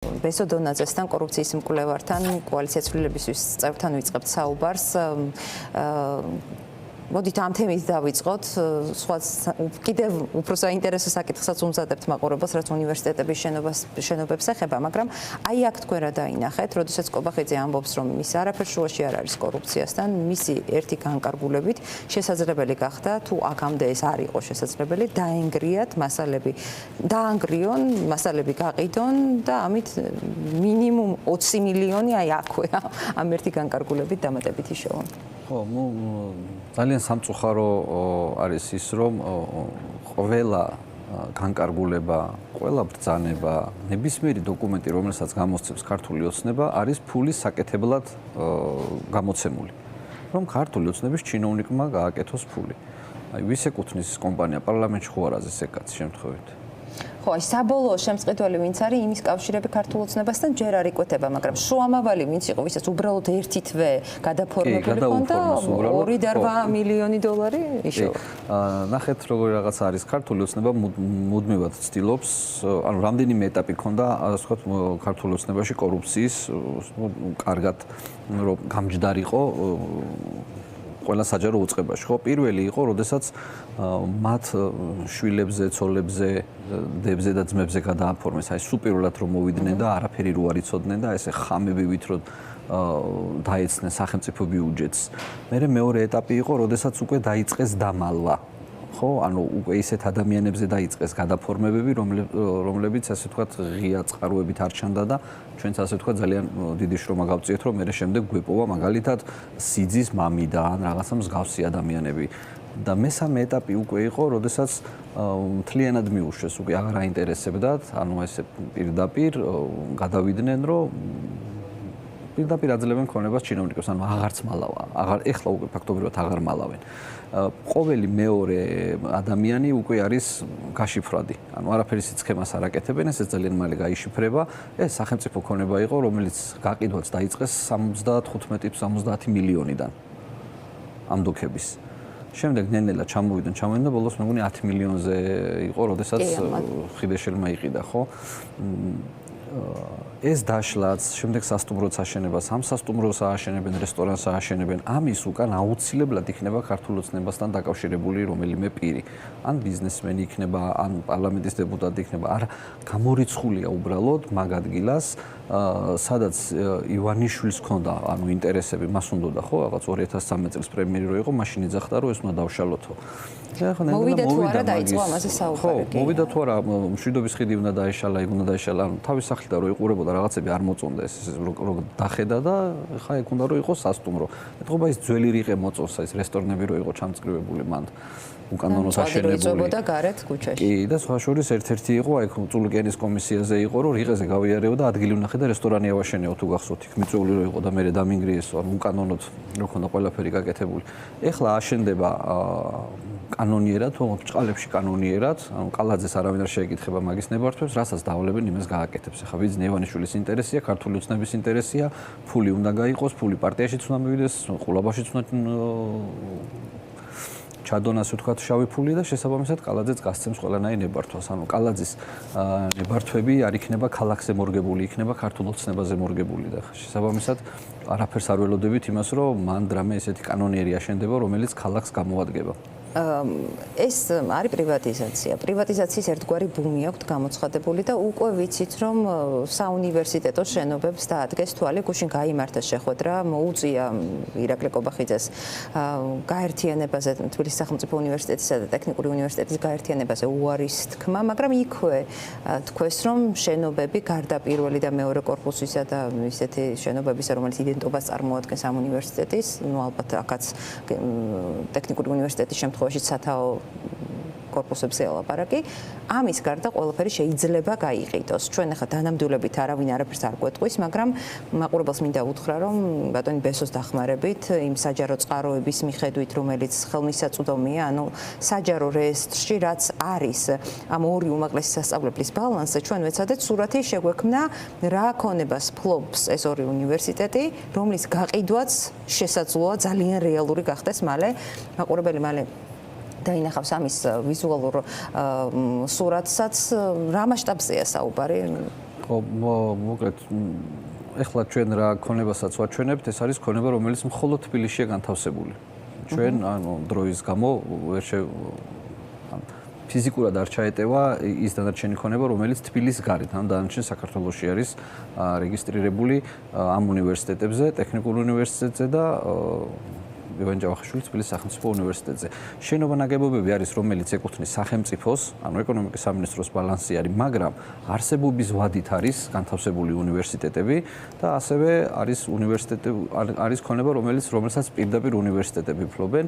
ბესო დონაძესთან კორუფციის მკვლევართან კოალიცია ცვლილებისთვის წევრთან ვიწყებთ საუბარს. მოდით ამ თემით დავიწყოთ. სხვა კიდევ უფრო საინტერესო საკითხსაც უმზადებთ მაყურებელს, რაც უნივერსიტეტების შენობებს ეხება, მაგრამ აი აქ თქვენ რა დაინახეთ, როდესაც კობახიძე ამბობს, რომ ის არაფერ შუაში არ არის კორუფციასთან, მისი ერთი განკარგულებით შესაძლებელი გახდა, თუ აქამდე ეს არ იყო შესაძლებელი, დაენგრიათ მასალები, დაანგრიონ, მასალები გაყიდონ და ამით მინიმუმ 20 მილიონი აი აქვე ამ ერთი განკარგულებით დამატებით იშოვონ. ხო, ძალიან სამწუხარო არის ის, რომ ყველა განკარგულება, ყველა ბრძანება, ნებისმიერი დოკუმენტი, რომელსაც გამოსცემს ქართული ოცნება, არის ფულის საკეთებლად გამოცემული. რომ ქართული ოცნების ჩინოვნიკმა გააკეთოს ფული. აი, ვის ეკუთვნის ეს კომპანია? პარლამენტში ხო არ არის ეს კაც შემთხვევით? ხო, აი საბოლოო შემწყიტველი ვინც არის, იმის კავშირები ქართულ ოცნებასთან ჯერ არ იკვეთება, მაგრამ შუამავალი ვინც იყო, ვისაც უბრალოდ ერთი თვე გადაფორმებული ჰქონდა 2.8 მილიონი დოლარი იშოვა. ნახეთ, როგორი რაღაცა არის ქართული ოცნება მუდმივად ცდილობს, ანუ რამდენიმე ეტაპი ჰქონდა, ასე ვთქვათ, ქართულ ოცნებაში კორუფციის, კარგად რომ გამჯდარიყო ყველა საჯარო უწყებაში. ხო, პირველი იყო, როდესაც მათ შვილებზე, ცოლებზე, დებზე და ძმებზე გადააფორმეს. აი, სუპერულად რომ მოვიდნენ და არაფერი რო არ იცოდნენ და ესე ხამებივით რომ დაეცნენ სახელმწიფო ბიუჯეტს. მერე მეორე ეტაპი იყო, როდესაც უკვე დაიწყეს დამალვა. ხო, ანუ უკვე ისეთ ადამიანებზე დაიწყეს გადაფორმებები, რომლებიც ასე ვთქვათ, ღია წყაროებით არ ჩანდა და ჩვენც ასე ვთქვათ, ძალიან დიდი შრომა გავწიეთ, რომ მერე შემდეგ გვეპოვა მაგალითად სიძის მამიდა ან რაღაცა მსგავსი ადამიანები. და მესამე ეტაპი უკვე იყო, როდესაც მთლიანად მიუშვეს, უკვე აღარ აინტერესებდათ, ანუ ესე პირდაპირ გადავიდნენ, რომ პირდაპირ აძლევენ ქონებას ჩინოვნიკებს, ანუ აღარც მალავა, ეხლა უკვე ფაქტობრივად აღარ მალავენ. ყოველი მეორე ადამიანი უკვე არის გაშიფრადი. ანუ არაფერი სიცხემას არ აკეთებენ, ეს ძალიან მალე გაიშიფრება. ეს სახელმწიფო ქონება იყო, რომელიც გაყიდვაც დაიწყეს 75-70 მილიონიდან ამ დუქების. შემდეგ ნელ-ნელა ჩამოვიდნენ და ბოლოს მეგონი 10 მილიონზე იყო, როდესაც ხიდაშელმა იყიდა, ხო? ეს დაშლაც, შემდეგ სასტუმროც აშენებას, ამ სასტუმროს ააშენებენ, რესტორანს ააშენებენ, ამის უკან აუცილებლად იქნება ქართულ ოცნებასთან დაკავშირებული რომელიმე პირი. ან ბიზნესმენი იქნება, ან პარლამენტის დეპუტატი იქნება, არა გამორიცხულია უბრალოდ მაგ ადგილას, სადაც ივანიშვილს ჰქონდა, ანუ ინტერესები, მას უნდოდა, ხო, რაღაც 2013 წელს პრემიერი რო იყო, მაშინ იძახდა, რომ ეს უნდა დავშალოთო. მოვიდა თუ არა დაიწყო ამაზე საუბარი. ხო, მოვიდა თუ არა, მშვიდობის ხიდი უნდა დაეშალა, იქ უნდა დაეშალა, ანუ თავის სახლიდან რო იყურებოდა რაღაცები არ მოწონდა ეს რო დახედა და ხა იქ უნდა რო იყოს სასტუმრო. ეთქობა ის ძველი რიყე მოწონს, ის რესტორნები რო იყო ჩამწკრივებული მანდ. უკანონოდ აშენებული და გარეთ ქუჩაში. კი, და სხვა შორის ერთ-ერთი იყო, აი წულუკიანის კომისიაზე იყო, რომ რიყეზე გავიარეო და ადგილი ვნახე და რესტორანი ავაშენეო თუ გახსოვთ, იქ მიწვეული რო იყო და მე დამინგრიესო, ანუ უკანონოდ რო ქონდა ყველაფერი გაკეთებული. ეხლა აშენდება კანონიერად, ბრჭყალებში კანონიერად, ანუ კალაძეს არავინ არ შეეკითხება მაგის ნებართვებს, რასაც დავლებენ იმას გააკეთებს. ახლა ვიძნე ივანიშვილის ინტერესია, ქართული ოცნების ინტერესია, ფული უნდა გაიყოს, ფული პარტიაშიც უნდა მივიდეს, ყულაბაშიც უნდა ჩადონ ასე ვთქვათ შავი ფული და შესაბამისად კალაძეც გასცემს ყველანაირ ნებართვას. ანუ კალაძის ნებართვები არ იქნება ქალაქზე მორგებული, იქნება ქართულ ოცნებაზე მორგებული და შესაბამისად არაფერს არ ველოდებით იმას, რომ მან დრამე ესეთი კანონიერი აშენდება, რომელიც ქალაქს გამოადგება. ეს არის პრივატიზაცია. პრივატიზაციის ერთგვარი ბუმი აქვს გამოცხადებული და უკვე ვიცით, რომ საუნივერსიტეტო შენობებს დაადგეს თვალი, გუშინ გაიმართა შეხვედრა, მოუწია ირაკლი კობახიძეს გაერთიანებაზე, თბილისის სახელმწიფო უნივერსიტეტისა და ტექნიკური უნივერსიტეტის გაერთიანებაზე უარის თქმა, მაგრამ იქვე თქვეს, რომ შენობები გარდა პირველი და მეორე კორპუსისა და ისეთი შენობებისა, რომელიც იდენტობას წარმოადგენს ამ უნივერსიტეტის, ну ალბათ აქაც ტექნიკური უნივერსიტეტის შემთხვევაში სათაო კორპუსებზე ელაპარაკი, ამის გარდა ყველაფერი შეიძლება გაიყიდოს. ჩვენ ახლა დანამდვილებით არავინ არაფერს არ გვეტყვის, მაგრამ მაყურებელს მინდა უთხრა, რომ ბატონი ბესოს დახმარებით, იმ საჯარო წყაროების მიხედვით, რომელიც ხელმისაწვდომია, ანუ საჯარო რეესტრში, რაც არის ამ ორი უმაღლესი სასწავლებლის ბალანსზე, ჩვენ ვეცადეთ სურათი შეგვექმნა, რა ქონებას ფლობს ეს ორი უნივერსიტეტი, რომლის გაყიდვაც შესაძლოა ძალიან რეალური გახდეს მალე. მაყურებელი მალე დაინახავს ამის ვიზუალურ სურათსაც, რა მასშტაბზეა საუბარი? ხო, მოკლედ ეხლა ჩვენ რა ქონებასაც ვაჩვენებთ, ეს არის ქონება, რომელიც მხოლოდ თბილისშია განთავსებული. ჩვენ ანუ დროის გამო ფიზიკურად არ ჩაეტევა ის დანარჩენი ქონება, რომელიც თბილისის გარეთ, ან დანარჩენ საქართველოში არის რეგისტრირებული ამ უნივერსიტეტებზე, ტექნიკურ უნივერსიტეტზე და ივან ჯავახიშვილის თბილისის სახელმწიფო უნივერსიტეტზე. შენობა ნაგებობები არის, რომელიც ეკუთვნის სახელმწიფოს, ანუ ეკონომიკის სამინისტროს ბალანსი არის, მაგრამ არსებობის ვადით არის განთავსებული უნივერსიტეტები და ასევე არის არის ქონება, რომელსაც პირდაპირ უნივერსიტეტები ფლობენ.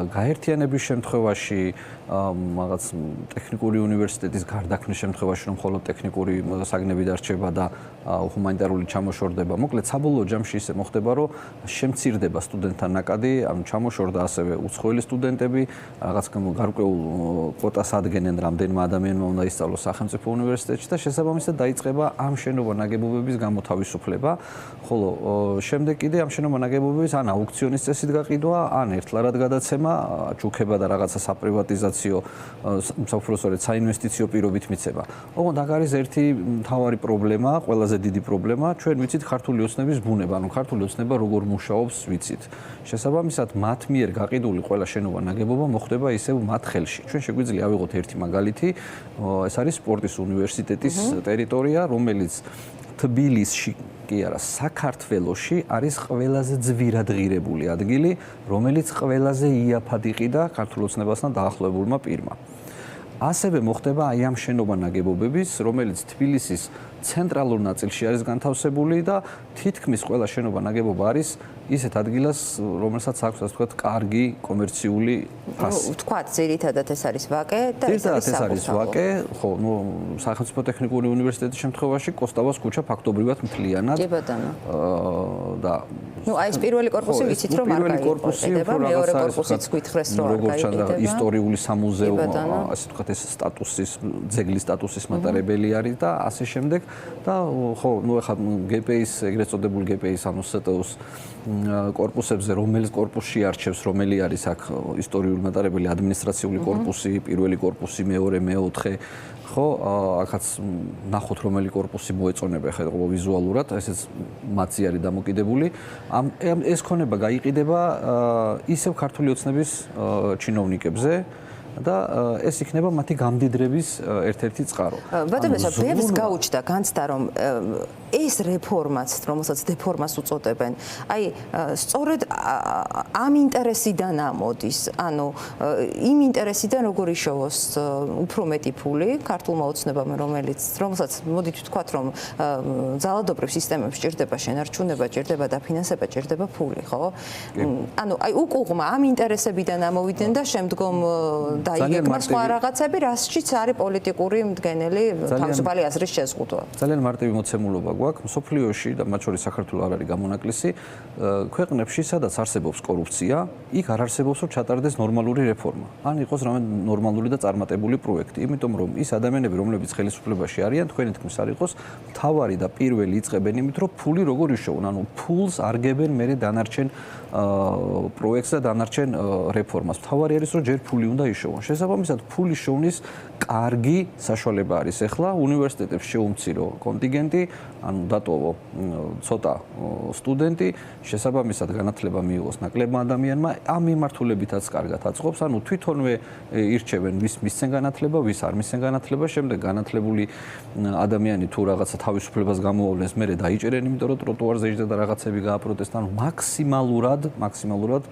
გაერთიანების შემთხვევაში რაღაც ტექნიკური უნივერსიტეტის გარდაქმნის შემთხვევაში, რომ მხოლოდ ტექნიკური საგნები დარჩება და ჰუმანიტარული ჩამოშორდება. მოკლედ, საბოლოო ჯამში ისე მოხდება, რომ შემცირდება სტუდენტთა ნაკადი, ანუ ჩამოშორდა ასევე უცხოელი სტუდენტები, რაღაც გარკვეულ კვოტას ადგენენ, რამდენმა ადამიანმა უნდა ისწავლოს სახელმწიფო უნივერსიტეტში და შესაბამისად დაიწყება ამ შენობა ნაგებობების გამოთავისუფლება. ხოლო შემდეგ კიდე ამ შენობა ნაგებობების ან აუქციონის წესით გაყიდვა, ან ერთლარად გადაცემა, ჩუქება და რაღაცა საპრივატიზაციო, უბრალოდ საინვესტიციო პირობით მიცემა. ოღონდ აქ არის ერთი მთავარი პრობლემა, ყველაზე დიდი პრობლემა, ჩვენ ვიცით ქართული ოცნების ბუნება, ანუ ქართული ოცნება როგორ მუშაობს ვიცით. შესაბამისად, მათ მიერ გაყიდული ყველა შენობა ნაგებობა მოხდება ისევ მათ ხელში. ჩვენ შეგვიძლია ავიღოთ ერთი მაგალითი, ეს არის სპორტის უნივერსიტეტის ტერიტორია, რომელიც თბილისში კი არა, საქართველოში არის ყველაზე ძვირად ღირებული ადგილი, რომელიც ყველაზე იაფად იყიდა ქართულ ოცნებასთან დაახლოებულმა პირმა. ასევე მოხდება აი ამ შენობა ნაგებობების, რომელიც თბილისის ცენტრალურ ნაწილში არის განთავსებული და თითქმის ყველა შენობა ნაგებობა არის ისეთ ადგილას, რომელსაც აქვს ასე ვთქვათ, კარგი კომერციული ფასი. ვთქვათ, ძირითადად ეს არის ვაკე და ეს არის ვაკე, ხო, სახელმწიფო ტექნიკური უნივერსიტეტის შემთხვევაში კოსტავას ქუჩა ფაქტობრივად მთლიანად. კი ბატონო. და აი ეს პირველი კორპუსი ვიცით რომ არ გაიყიდება, მეორე კორპუსიც გითხრეს რომ არ გაიყიდება. ისტორიული სამუზეუმო, ასე ვთქვათ, ეს სტატუსის, ძეგლის სტატუსის მატარებელი არის და ასე შემდეგ. და ხო, ეხლა GPI-ს, ეგრეთ წოდებულ GPI-ს, ანუ STU-ს კორპუსებზე, რომელიც კორპუსში არჩევს, რომელი არის აქ ისტორიული მატარებელი, ადმინისტრაციული კორპუსი, პირველი კორპუსი, მეორე, მეოთხე, ხო, აქაც ნახოთ, რომელი კორპუსი მოეწონება ხა ვიზუალურად, ესეც მათი არის დამოკიდებული. ეს ქონება გაიყიდება ისევ ქართული ოცნების ჩინოვნიკებზე. და ეს იქნება მათი გამდიდრების ერთ-ერთი წყარო. ბატონო, ბევრს გაუჩნდა განცდა, რომ ეს რეფორმაც, რომელსაც დეფორმას უწოდებენ, აი, სწორედ ამ ინტერესიდან ამოდის, ანუ იმ ინტერესიდან როგორ იშოვოს უფრო მეტი ფული ქართულმა ოცნებამ, რომელსაც მოდით ვთქვათ, რომ ძალადობრივ სისტემებს ჭირდება შენარჩუნება, ჭირდება დაფინანსება, ჭირდება ფული, ხო? ანუ აი უკუღმა ამ ინტერესებიდან ამოვიდნენ და შემდგომ დაიგეგმა სხვა რაღაცები, რასშიც არის პოლიტიკური მდგენელი თავისუფალი აზრის შეზღუდვა. ძალიან მარტივი მოცემულობა გვაქვს მსოფლიოში და მათ შორის საქართველოს არ არის გამონაკლისი. ქვეყნებში, სადაც არსებობს კორუფცია, იქ არ არსებობს რომ ჩატარდეს ნორმალური რეფორმა. ან იყოს რამე ნორმალური და წარმატებული პროექტი. იმიტომ რომ ის ადამიანები, რომლებიც ხელისუფლებაში არიან, თქვენი თქმის არ იყოს, მთავარი და პირველი იწყებენ იმით, რომ ფული როგორ იშოვონ. ანუ ფულს არგებენ მერე დანარჩენ პროექტს და დანარჩენ რეფორმას. მთავარი არის რომ ჯერ ფული უნდა იშოვონ. შესაბამისად, ფულის შოვნის კარგი საშუალება არის ახლა უნივერსიტეტებს შეუმცირო კონტინგენტი, ანუ დატოვო ცოტა სტუდენტი, შესაბამისად განათლება მიიღოს ნაკლებმა ადამიანმა, ამ მიმართულებითაც კარგად აწყობს, ანუ თვითონვე ირჩევენ ვის მისცენ განათლება, ვის არ მისცენ განათლება, შემდეგ განათლებული ადამიანი თუ რაღაცა თავისუფლებას გამოავლენს, მერე დაიჭერენ, იმიტომ რომ ტროტუარზე იჯდა და რაღაცები გააპროტესტა, ანუ მაქსიმალურად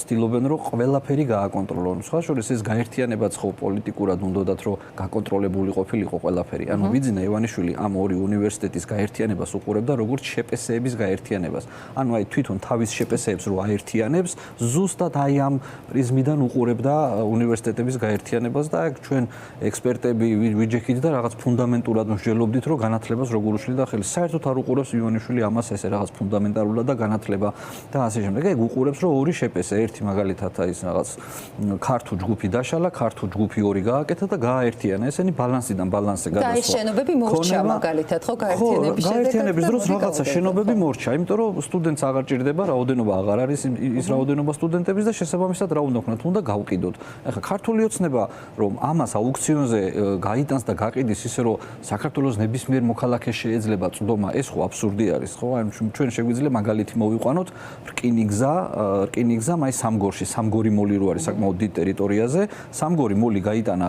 ცდილობენ რომ ყველაფერი გააკონტროლონ. სხვა შორის ეს გაერთიანებაც ხო პოლიტიკურად უნდათ რომ გაკონტროლებული ყოფილიყო ყველაფერი. ანუ ვიძინა ივანიშვილი ამ ორი უნივერსიტეტის გაერთიანებას უყურებდა როგორც შეპესეების გაერთიანებას. ანუ აი თვითონ თავის შეპესეებს რო აერთიანებს, ზუსტად აი ამ პრიზმიდან უყურებდა უნივერსიტეტების გაერთიანებას და აქ ჩვენ ექსპერტები ვიჯექით და რაღაც ფუნდამენტურად მსჯელობდით რომ განათლებას როგორ უშლიდა ხელი. საერთოდ არ უყურებს ივანიშვილი ამას ესე რაღაც ფუნდამენტალურად და განათლება და ასე შემდეგ. ეგ უყურებს რომ ორი შეპესე, ერთი მაგალითად აი ეს რაღაც ქართულ ჯგუფი დაშალა, ქართულ ჯგუფი ორი გააკეთა და გააერთიანა. ესენი ბალანსიდან ბალანსზე გადასვა. და ეს შენობები მორჩა მაგალითად, ხო, გაერთიანების შედეგად. გაერთიანების დროს რაღაცა შენობები მორჩა, იმიტომ რომ სტუდენტს აღარ ჭირდება, რაოდენობა აღარ არის ის რაოდენობა სტუდენტების და შესაბამისად რა უნდა ვქნათ, უნდა გავყიდოთ. ახლა ქართული ოცნება რომ ამას აუქციონზე გაიტანს და გაყიდის ისე რომ საქართველოს ნებისმიერ მოქალაქეს შეეძლება წვდომა, ეს ხო აბსურდი არის, ხო? ან ჩვენ შეგვიძლია მაგალითი მოვიყვანოთ რკინიგზა მაინც სამგორში, სამგორი მოლი რო არის საკმაოდ დიდ ტერიტორიაზე, სამგორი მოლი გაიტანა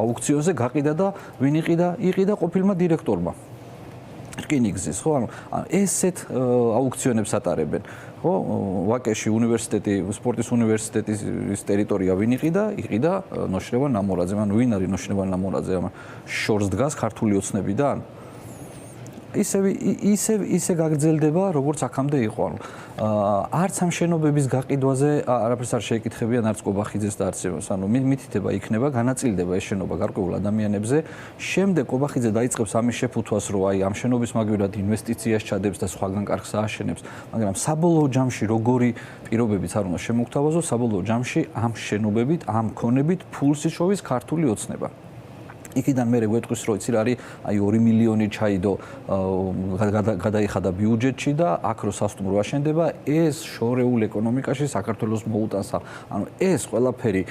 აუქციონზე, გაყიდა და ვინ იყიდა ყოფილმა დირექტორმა. რკინიგზის, ხო? ანუ ესეთ აუქციონებს ატარებენ. ხო, ვაკეში უნივერსიტეტი, სპორტის უნივერსიტეტის ტერიტორია ვინ იყიდა ნოშნევან ნამორაძე. ანუ ვინ არის ნოშნევან ნამორაძე? შორს დგას ქართული ოცნებიდან. ისე გაგრძელდება, როგორც აქამდე იყო. ანუ არც ამ შენობების გაყიდვაზე არაფერს არ შეეკითხებიან არც კობახიძეს და არც იმას. ანუ მითითება იქნება, განაწილდება ეს შენობა გარკვეულ ადამიანებზე. შემდეგ კობახიძე დაიწყებს ამის შეფუთვას, რომ აი ამ შენობის მაგივრად ინვესტიციას ჩადებს და სხვაგან კარგს ააშენებს. მაგრამ საბოლოო ჯამში როგორი პირობებიც არ უნდა შემოგთავაზოს, საბოლოო ჯამში ამ შენობებით, ამ ქონებით ფულს იშოვის ქართული ოცნება. იქიდან მე გვეტყვის რომ იცი რა არის აი 2 მილიონი ჩაიდო გადაიხადა ბიუჯეტში და აქ რო სასტუმრო აშენდება ეს შორეულ ეკონომიკაში საქართველოს მოუტანს ანუ ეს ყველაფერი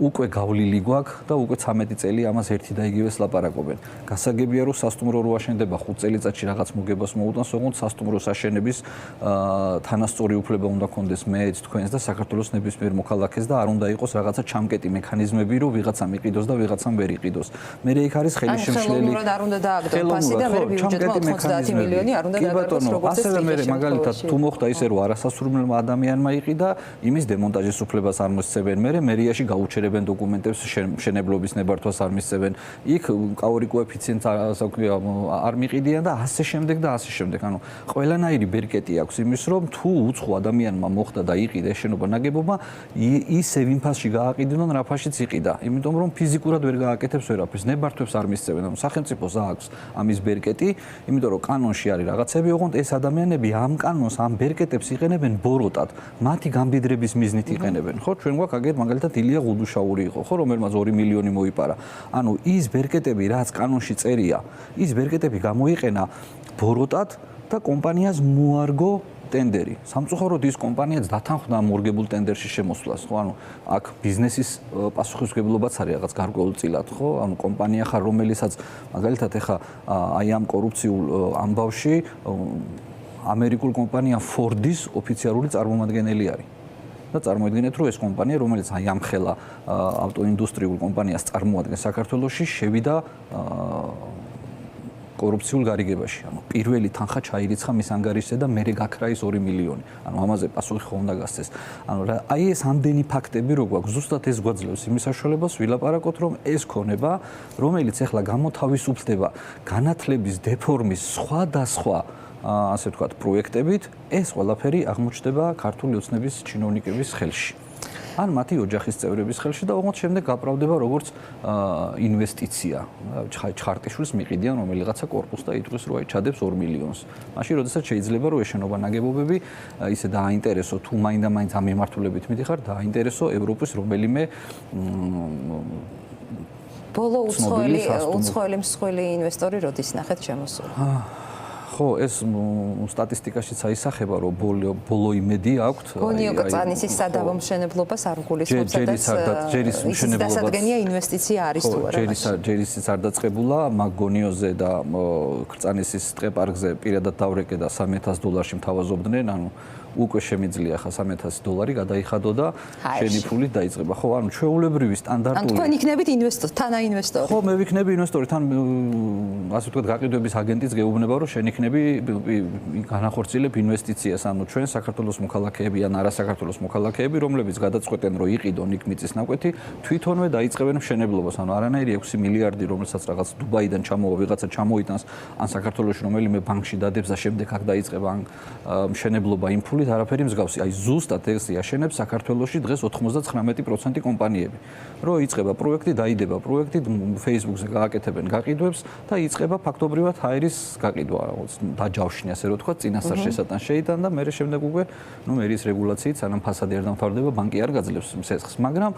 უკვე გავლილი გვაქვს და უკვე 13 წელი ამას ერთი და იგივეს ლაპარაკობენ. გასაგებია რომ სასტუმრო რო აშენდება 5 წელიწადში რაღაც მოგებას მოუტანს, ოღონდ სასტუმროს აშენების თანასწორი უფლება უნდა კონდეს მეც თქვენს და საქართველოს ნებისმიერ მოქალაქეს და არ უნდა იყოს რაღაცა ჩამკეტი მექანიზმები რომ ვიღაცამ იყიდოს და ვიღაცამ ვერ იყიდოს. მე იქ არის ხელისშემშლელი. ხელოვნურად არ უნდა დააგდო ფასი და მე ბიუჯეტმა 90 მილიონი არ უნდა დააგდოს როგორც ეს. ასევე მე მაგალითად თუ მოხდა ისე რომ არასასურველმა ადამიანმა იყიდა, იმის დემონტაჟის უფლებას არ მოსცემენ. მე მერიაში გაუჩერებენ დოკუმენტებს შენებლობის ნებართვას არ მისცემენ. იქ კაური კოეფიციენტს არ მიყიდიან და ასე შემდეგ და ასე შემდეგ. ანუ ყველანაირი ბერკეტი აქვს იმის რომ თუ უცხო ადამიანმა მოხდა და იყიდა ეს შენობა ნაგებობა, ისევ იმ ფასში გააყიდონ რა ფაშიც იყიდა. იმიტომ რომ ფიზიკურად ვერ გააკეთებს ვერაფერს, ნებართვებს არ მისცემენ. ანუ სახელმწიფოს აქვს ამის ბერკეტი, იმიტომ რომ კანონში არის რაღაცები, ოღონდ ეს ადამიანები ამ კანონს, ამ ბერკეტებს იყენებენ ბოროტად. მათი გამდიდრების მიზნით იყენებენ. ხო, ჩვენ გვაქვს აგერ მაგალითად ილია გუდუშა იყო ხო რომელმაც 2 მილიონი მოიპარა. ანუ ის ბერკეტები რაც კანონში წერია, ის ბერკეტები გამოიყენა ბოროტად და კომპანიას მოარგო ტენდერი. სამწუხაროდ ის კომპანიაც დათანხმდა მორგებულ ტენდერში შემოსვლას, ხო? ანუ აქ ბიზნესის პასუხისმგებლობაც არის რაღაც გარკვეულწილად, ხო? ანუ კომპანია ხარ რომელიცაც მაგალითად ეხა აი ამ კორუფციულ ამბავში ამერიკულ კომპანია Ford-ის ოფიციალური წარმომადგენელი არის. და წარმოიდგინეთ რომ ეს კომპანია რომელიც აი ამ ხელა ავტოინდუსტრიულ კომპანიას წარმოადგენს საქართველოში შევიდა კორუფციულ გარიგებაში. ანუ პირველი თანხა ჩაირიცხა მის ანგარიშზე და მერე გაქრა ის 2 მილიონი. ანუ ამაზე პასუხი ხო უნდა გასცეს. ანუ აი ეს ამდენი ფაქტები რო გვაქვს, ზუსტად ეს გვაძლევს იმის საშუალებას ვილაპარაკოთ რომ ეს ქონება, რომელიც ახლა გამოთავისუფლდება განათლების დეფორმის სხვადასხვა ასე ვთქვათ პროექტებით, ეს ყველაფერი აღმოჩნდება ქართული ოცნების ჩინოვნიკების ხელში. ან მათი ოჯახის წევრების ხელში და ოღონდ შემდეგ გაправდება როგორც ინვესტიცია. ჩხარტიშვილს მიყიდიან რომელიღაცა კორპუსს და იტყვის რომ აი ჩადებს 2 მილიონს. მაშინ როდესაც შეიძლება რომ ეს შენობა ნაგებობები ისე დააინტერესო თუ მაინდა-მაინც ამ მიმართულებით მიდიხარ, დააინტერესო ევროპის რომელიმე ბოლო უცხოელი მსხვილი ინვესტორი როდის ნახეთ შემოსული? ხო, ეს სტატისტიკაშიც აისახება, რომ ბოლო იმედი აქვთ. გონიო კწანისის სადავო მშენებლობას არ გულისხმობს და ჯერის მშენებლობას დასადგენია ინვესტიცია არის თუ არა. ჯერისიც არ დაწყებულა, მაგ გონიოზე და კწანისის ტყეპარკზე პირადად დავრეკე და $3,000 მთავაზობდნენ, ანუ უკვე შემიძლია ხა $3,000 გადაიხადო და შენი ფულით დაიწყება. ხო, ანუ ჩვეულებრივი სტანდარტული. ან თქვენ იქნებით ინვესტორი, თანაინვესტორი. ხო, მე ვიქნები ინვესტორი, თან ასე ვთქვათ, გაყიდვების აგენტიც გეუბნება, რომ შენ იქნები განახორციელებ ინვესტიციას, ანუ ჩვენ საქართველოს მოქალაქეები ან არასაკრებულოს მოქალაქეები, რომლებიც გადაწყვეტენ, რომ იყიდონ იქ მიწის ნაკვეთი, თვითონვე დაიწყებენ მშენებლობას, ანუ არანაირი 6 მილიარდი, რომელსაც რაღაც დუბაიდან ჩამოვა, ვიღაცა ჩამოიტანს, ან საქართველოში რომელიმე ბანკში დადებს და შემდეგ აქ დაიწყება ან მშენებლობა იმ ფულით ნორმალურით არაფერი მსგავსი. აი ზუსტად ეს იაშენებს საქართველოში დღეს 99% კომპანიები. რო იწყება პროექტი, დაიდება პროექტი, Facebook-ზე გააკეთებენ გაყიდვებს და იწყება ფაქტობრივად ჰაერის გაყიდვა, დაჯავშნი ასე რომ თქვა, წინასწარ შესატან შეიტან და მერე შემდეგ უკვე მერის რეგულაციით სანამ ფასადი არ დამთავრდება, ბანკი არ გაძლევს სესხს, მაგრამ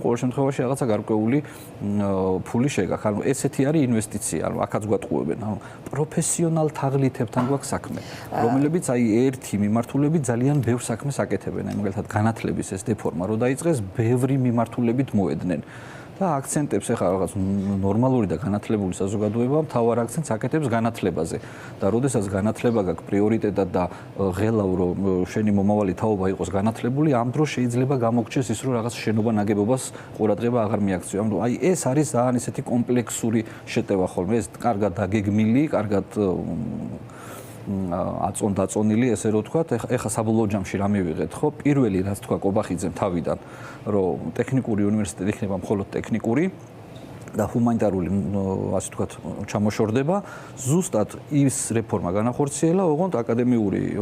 ყოველ შემთხვევაში რაღაცა გარკვეული ფული შეგაქვს. ანუ ესეთი არის ინვესტიცია, ანუ აქაც გვატყუებენ. ანუ პროფესიონალ თაღლითებთან გვაქვს საქმე, რომლებიც აი ერთი მიმართულებით ძალიან ბევრ საქმეს აკეთებენ. აი მაგალითად განათლების ეს დეფორმა რო დაიწყეს, ბევრი მიმართულებით მოედნენ. და აქცენტებს ახლა რაღაც ნორმალური და განათლებული საზოგადოება მთავარ აქცენტს აკეთებს განათლებაზე. და როდესაც განათლება გაქვს პრიორიტეტად და ღელავ რომ შენი მომავალი თაობა იყოს განათლებული, ამ დროს შეიძლება გამოგჩეს ის რომ რაღაც შენობა ნაგებობას ყურადღება აღარ მიაქციო. ანუ აი ეს არის ძალიან ისეთი კომპლექსური შეტევა ხოლმე. ეს კარგად დაგეგმილი, კარგად აწონდაწონილი, ესე რომ ვთქვათ, ეხა საბოლოო ჯამში რა მივიღეთ, ხო? პირველი რაც თქვა კობახიძემ თავიდან, რომ ტექნიკური უნივერსიტეტი იქნება მხოლოდ ტექნიკური და ჰუმანიტარული, ასე ვთქვათ, ჩამოშორდება, ზუსტად ის რეფორმა განახორციელა, ოღონდ აკადემიური,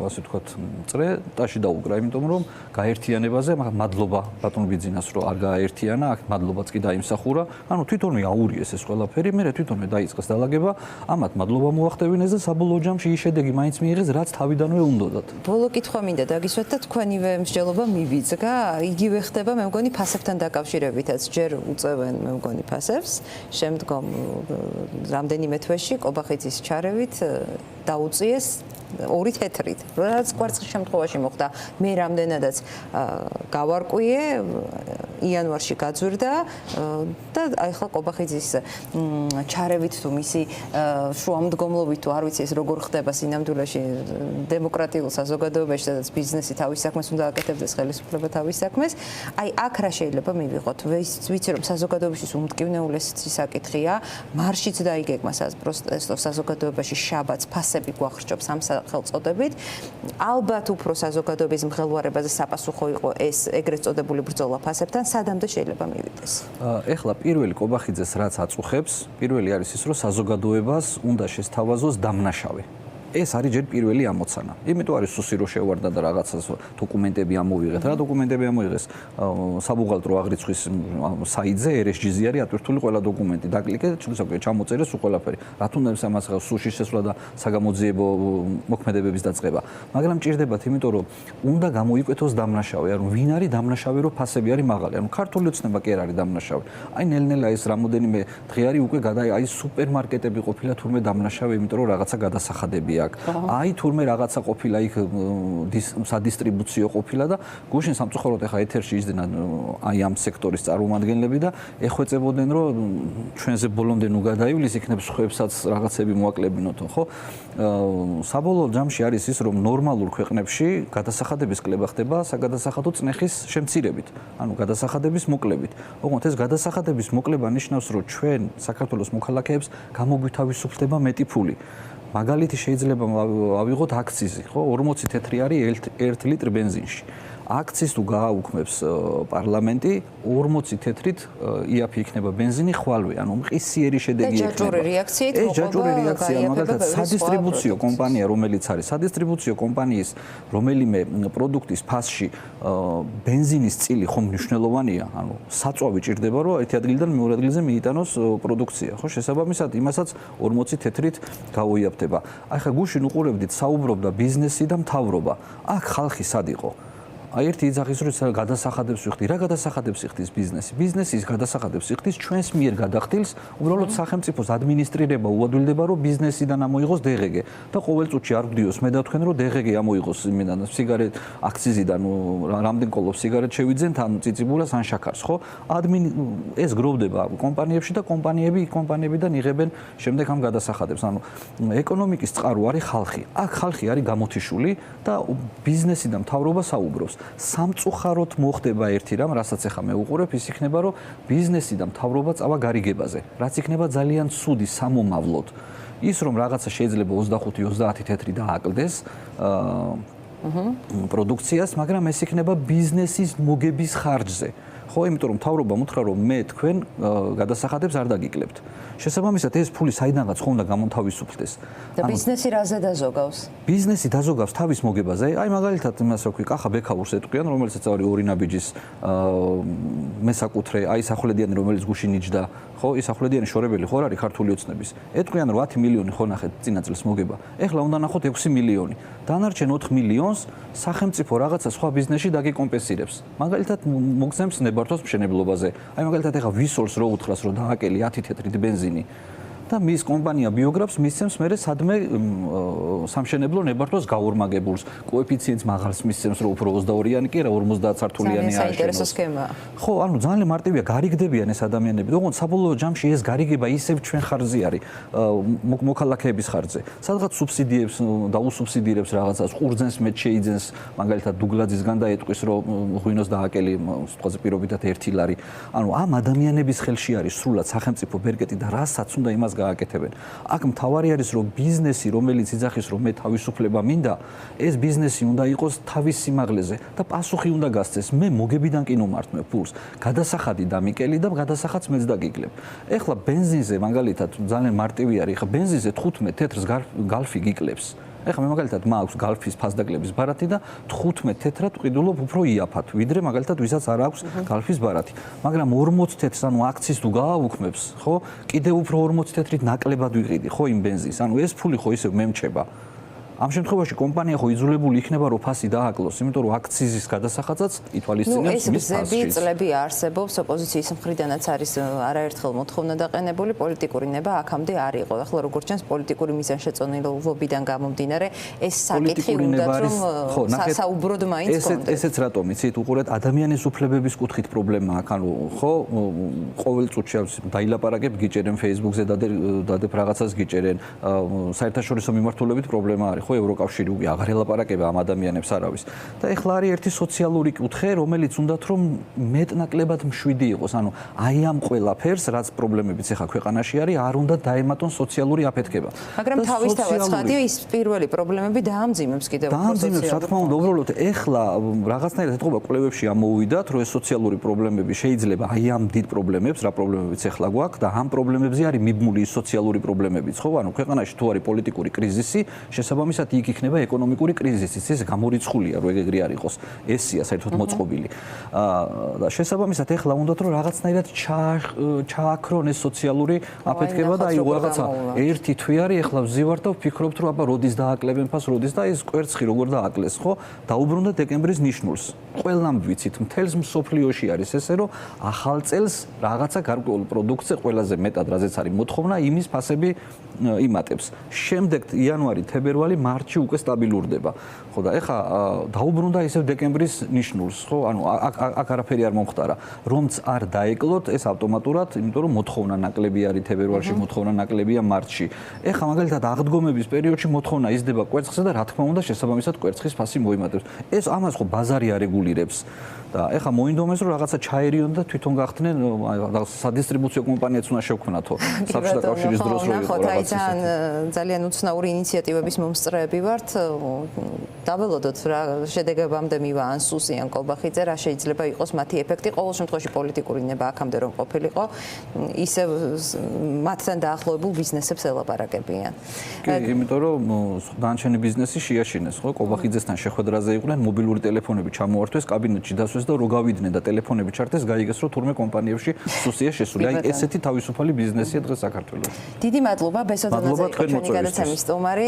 ასე ვთქვათ, წრე ტაში დაუკრა, იმიტომ რომ გაერთიანებაზე, მადლობა ბატონ ბიძინას, რომ არ გააერთიანა, აქ მადლობაც კი დაიმსახურა, ანუ თვითონვე აურიეს ეს ყველაფერი, მერე თვითონვე დაიწყეს დალაგება, ამათ მადლობა მოახდევინეს და საბოლოო ჯამში ის შედეგი მაინც მიიღეს, რაც თავიდანვე უნდოდათ. ბოლო კითხვა მინდა დაგისვათ და თქვენივე მსჯელობა მივიძგა, იგივე ხდება, მე მგონი ფასებთან დაკავშირებითაც, ჯერ უწევენ, მე მგონი ფასებს, შემდგომ რამდენიმე თვეში კობახიძის ჩარევით დაუწიეს ორი თეთრით. რაც კვარცხის შემთხვევაში მოხდა, მე რამდენადაც გავარკვიე, იანვარში გაძვირდა და ახლა კობახიძის ჩარევით თუ მისი შუამდგომლობით თუ არ ვიცი ეს როგორ ხდება სინამდვილეში დემოკრატიულ საზოგადოებაში, სადაც ბიზნესი თავის საქმეს უნდა აკეთებდეს, ხელისუფლება თავის საქმეს. აი აქ რა შეიძლება მივიღოთ? ვიცი რომ საზოგადოებისთვის უმტკივნეულესი საკითხია, მარშიც დაიგეგმა პროტესტო საზოგადოებაში შაბათს ფასები გვახრჩობს ამ ხელწოდებით. ალბათ უფრო საზოგადოების მღელვარებაზე საპასუხო იყო ეს ეგრეთ წოდებული ბრძოლა ფასებთან, სადამდე შეიძლება მივიდეს. ეხლა პირველი კობახიძეს რაც აწუხებს, პირველი არის ის, რომ საზოგადოებას უნდა შესთავაზოს დამნაშავე. ეს არის ჯერ პირველი ამოცანა. იმიტომ არის სუსი რო შევარდა და რაღაცას დოკუმენტები ამოვიღეთ. რა დოკუმენტები ამოიღეს? საბუღალტრო აღრიცხვის საიტზე RSG-ზე არის ატვირთული ყველა დოკუმენტი. დაკლიკეთ, ჩამოწერეს ყველაფერი. რა თუნდა ამას სუში შესვლა და საგამოძიებო მოქმედებების დაწყება. მაგრამ ჭირდებათ, იმიტომ რომ უნდა გამოიკვეთოს დამნაშავე. ანუ ვინ არის დამნაშავე, რომ ფასები არის მაღალი. ანუ ქართული ოცნება კი არ არის დამნაშავე. აი ნელ-ნელა ეს რამოდენიმე დღე არის უკვე აი სუპერმარკეტები ყოფილა თურმე დამნაშავე, იმიტომ რომ რაღაცა გადასახადები აი თურმე რაღაცა ყოფილა იქ სადისტრიბუციო ყოფილა და გუშინ სამწუხაროდ ახლა ეთერში ისდენან აი ამ სექტორის წარმომადგენლები და ეხვეწებოდნენ რომ ჩვენზე ბოლომდე ნუ გადაივლის იქნებ სხვებსაც რაღაცები მოაკლებინოთო ხო საბოლოო ჯამში არის ის რომ ნორმალურ ქვეყნებში გადასახადების კლება ხდება საგადასახადო წნეხის შემცირებით ანუ გადასახადების მოკლებით ოღონდ ეს გადასახადების მოკლება ნიშნავს რომ ჩვენ საქართველოს მოქალაქეებს გამოგვითავისუფლდება მეტი ფული მაგალითი შეიძლება ავიღოთ აქციზი, ხო? 40 თეთრი არის 1 ლიტრი ბენზინში. აქციზს თუ გააუქმებს პარლამენტი, 40 თეთრით იაფი იქნება ბენზინი ხვალვე, ანუ მყისიერი შედეგი იქნება. ჯაჭვური რეაქციით მოყვა. ჯაჭვური რეაქცია, მაგალითად, სადისტრიბუციო კომპანია, რომელიც არის, სადისტრიბუციო კომპანიის რომელიმე პროდუქტის ფასში ბენზინის წილი ხომ მნიშვნელოვანია, ანუ საწვავი ჭირდება, რომ ერთი ადგილიდან მეორე ადგილზე მიიტანოს პროდუქცია, ხო? შესაბამისად, იმასაც 40 თეთრით გაუიაფთება. აი ხა გუშინ უყურებდით, საუბრობდა ბიზნესი და მთავრობა. აქ ხალხი სად იყო? აი ერთი იძახის რომ გადასახადებს ვიხდი. რა გადასახადებს იხდის ბიზნესი? ბიზნესის გადასახადებს იხდის ჩვენს მიერ გადახდილს, უბრალოდ სახელმწიფოს ადმინისტრირება უადვილდება რომ ბიზნესიდან ამოიღოს DGG და ყოველ წუთში არ გვდიოს მე და თქვენ რომ DGG ამოიღოს იმიდან სიგარეტ აქციზიდან რამდენ კოლოფ სიგარეტ შევიძენ თან ციციბულას ან შაქარს, ხო? ეს გროვდება კომპანიებში და კომპანიებიდან იღებენ შემდეგ ამ გადასახადებს. ანუ ეკონომიკის წყარო არის ხალხი. აქ ხალხი არის გამოთიშული და ბიზნესი და მთავრობა საუბრობს. სამწუხაროდ მოხდება ერთი რამ, რასაც ახლა მე უყურებ, ის იქნება, რომ ბიზნესი და მთავრობა წავა გარიგებაზე, რაც იქნება ძალიან ცუდი სამომავლოდ. ის რომ რაღაცა შეიძლება 25-30 თეთრი დააკლდეს პროდუქციას, მაგრამ ეს იქნება ბიზნესის მოგების ხარჯზე. ხო, იმიტომ რომ მთავრობამ უთხრა რომ მე თქვენ გადასახადებს არ დაგიკლებთ. შესაბამისად ეს ფული საიდანაც ხომ უნდა გამონთავისუფლდეს. და ბიზნესი რაზე დაზოგავს? ბიზნესი დაზოგავს თავის მოგებაზე. აი მაგალითად იმას ვქვი, კახა ბექაურს ეტყვიან, რომელსაც არის ორი ნაბიჯის მესაკუთრე, აი სახვლედიანი რომელიც გუშინ იჯდა, ხო, ის სახვლედიანი შორებელი ხო არის ქართული ოცნების. ეტყვიან რომ 10 მილიონი ხო ნახეთ წინა წელს მოგება. ეხლა უნდა ნახოთ 6 მილიონი. დანარჩენ 4 მილიონს სახელმწიფო რაღაცა სხვა ბიზნესში დაგიკომპენსირებს. მაგალითად მოგცემს ნებართვას მშენებლობაზე. აი მაგალითად ეხლა ვისოლს რო უთხრას რომ დააკელი 10 თეთრით ბენზინი და მის კომპანია ბიოგრაფს მისცემს მერე სადმე სამშენებლო ნებართვას გაორმაგებულს. კოეფიციენტს მაღალს მისცემს რომ უფრო 22-იანი კი არა 50 სართულიანი არის. საინტერესო სქემაა. ხო, ანუ ძალიან მარტივია, გარიგდებიან ეს ადამიანები. ოღონდ საბოლოო ჯამში ეს გარიგება ისევ ჩვენ ხარჯზე არის, მოქალაქეების ხარჯზე. სადღაც სუბსიდიებს და უსუბსიდირებს რაღაცას, ყურძენს მეც შეიძენს, მაგალითად დუგლაძისგან და ეტყვის რომ ღვინოს დააკელი სიტყვაზე პირობითად 1 ლარი. ანუ ამ ადამიანების ხელში არის სრულად სახელმწიფო ბერკეტი და რასაც უნდა იმას გააკეთებენ. აქ მთავარი არის რომ ბიზნესი, რომელიც იძახის რომ მე თავისუფლება მინდა, ეს ბიზნესი უნდა იყოს თავის სიმაღლეზე და პასუხი უნდა გასცეს. მე მოგებიდან კი ნომართმევ ფულს. გადასახადი დამიკელი და გადასახადს მეც დაგიკლებ. ეხლა ბენზინზე მაგალითად ძალიან მარტივი არის. ეხლა ბენზინზე 15 თეთრს გალფი გიკლებს. ეხლა მე მაგალითად მაქვს გალფის ფასდაკლების ბარათი და 15 თეთრად ვყიდულობ უფრო იაფად, ვიდრე მაგალითად ვისაც არ აქვს გალფის ბარათი. მაგრამ 40 თეთრს ანუ აქციის თუ გააუქმებს, ხო? კიდევ უფრო 40 თეთრით ნაკლებად ვიყიდი, ხო იმ ბენზინს. ანუ ეს ფული ხო ისევ მემჩება. ამ შემთხვევაში კომპანია ხო იძულებული იქნება რომ ფასი დააკლოს, იმიტომ რომ აქციის გადასახადსაც ითვალისწინებს მის ფასში. ეს წლები არსებობს, ოპოზიციის მხრიდანაც არის არაერთხელ მოთხოვნა დაყენებული, პოლიტიკური ნება აქამდე არ იყო. ახლა როგორც ჩანს პოლიტიკური მიზანშეწონილობიდან გამომდინარე, ეს საკითხი უნდათ რომ სასაუბროდ მაინც კონდეს. ესეც რატომ იცით, უყურეთ ადამიანის უფლებების კუთხით პრობლემა აქვს, ანუ ხო, ყოველ წუთში დაილაპარაკებ, გიჭერენ Facebook-ზე დადებ რაღაცას გიჭერენ, საერთაშორისო მიმართულებით პრობლემა არის. ხო ევროკავშირი უკვე აღარ ელაპარაკება ამ ადამიანებს არავის. და ეხლა არის ერთი სოციალური კუთხე, რომელიც უნდათ რომ მეტნაკლებად მშვიდი იყოს. ანუ აი ამ ყველაფერს, რაც პრობლემებიც ეხლა ქვეყანაში არის, არ უნდა დაემატონ სოციალური აფეთქება. მაგრამ თავისთავად ცხადია, ის პირველი პრობლემები დაამძიმებს კიდევ უფრო სოციალურ. რა თქმა უნდა, უბრალოდ ეხლა რაღაცნაირად ეთყობა კვლევებში ამოვიდათ, რომ ეს სოციალური პრობლემები შეიძლება აი ამ დიდ პრობლემებს, რა პრობლემებიც ეხლა გვაქვს და ამ პრობლემებზე არის მიბმული ის სოციალური პრობლემებიც, ხო? ანუ ქვეყანაში თუ არის პოლიტიკური კრიზისი, შესაბამისად იქ იქნება ეკონომიკური კრიზისი. ეს გამორიცხულია, რომ ეგრე არ იყოს. ესია საერთოდ მოწყობილი. და შესაბამისად ეხლა უნდათ რომ რაღაცნაირად ჩააქრონ ეს სოციალური აფეთქება და აი რაღაცა ერთი თვე არის, ეხლა ვზივართ და ვფიქრობთ რომ აბა როდის დააკლებენ ფას, როდის და ეს კვერცხი როგორ დააკლეს, ხო? დაუბრუნდა დეკემბრის ნიშნულს. ყველამ ვიცით, მთელს მსოფლიოში არის ესე, რომ ახალ წელს რაღაცა გარკვეულ პროდუქტზე ყველაზე მეტად რაზეც არის მოთხოვნა, იმის ფასები იმატებს. შემდეგ იანვარი, თებერვალი, მარტში უკვე სტაბილურდება. ხო და ეხა დაუბრუნდა ისევ დეკემბრის ნიშნულს, ხო? ანუ აქ არაფერი არ მომხდარა. რომც არ დაეკლოთ, ეს ავტომატურად, იმიტომ რომ მოთხოვნა ნაკლები არის თებერვალში, მოთხოვნა ნაკლებია მარტში. ეხა მაგალითად აღდგომების პერიოდში მოთხოვნა იზრდება კვერცხზე და რა თქმა უნდა შესაბამისად კვერცხის ფასი მოიმატებს. ეს ამას ხო ბაზარი არეგულირებს. და ეხა მოინდომეს რომ რაღაცა ჩაერიონ და თვითონ გახდნენ სადისტრიბუციო კომპანიაც უნდა შევქმნათო. საბჭოთა კავშირის დროს რო იყო რაღაცა. ძალიან უცნაური ინიციატივების მომსწრეები ვართ. დაველოდოთ რა შედეგებამდე მივა ან სუსი ან კოლბახიძე, რა შეიძლება იყოს მათი ეფექტი. ყოველ შემთხვევაში პოლიტიკური ნება აქამდე რომ ყოფილიყო, ისევ მათთან დაახლოებულ ბიზნესებს ელაპარაკებიან. კი, იმიტომ რომ დანარჩენი ბიზნესი შეაშინეს, ხო? კოლბახიძესთან შეხვედრაზე იყვნენ, მობილური ტელეფონები ჩამოართვეს, კაბინეტში დასვეს და რო გავიდნენ და ტელეფონები ჩართეს, გაიგეს რომ თურმე კომპანიებში სუსია შესული. აი ესეთი თავისუფალი ბიზნესია დღეს საქართველოში. დიდი მადლობა, ბესოდანაძე იყო ჩვენი გადაცემის სტუმარი.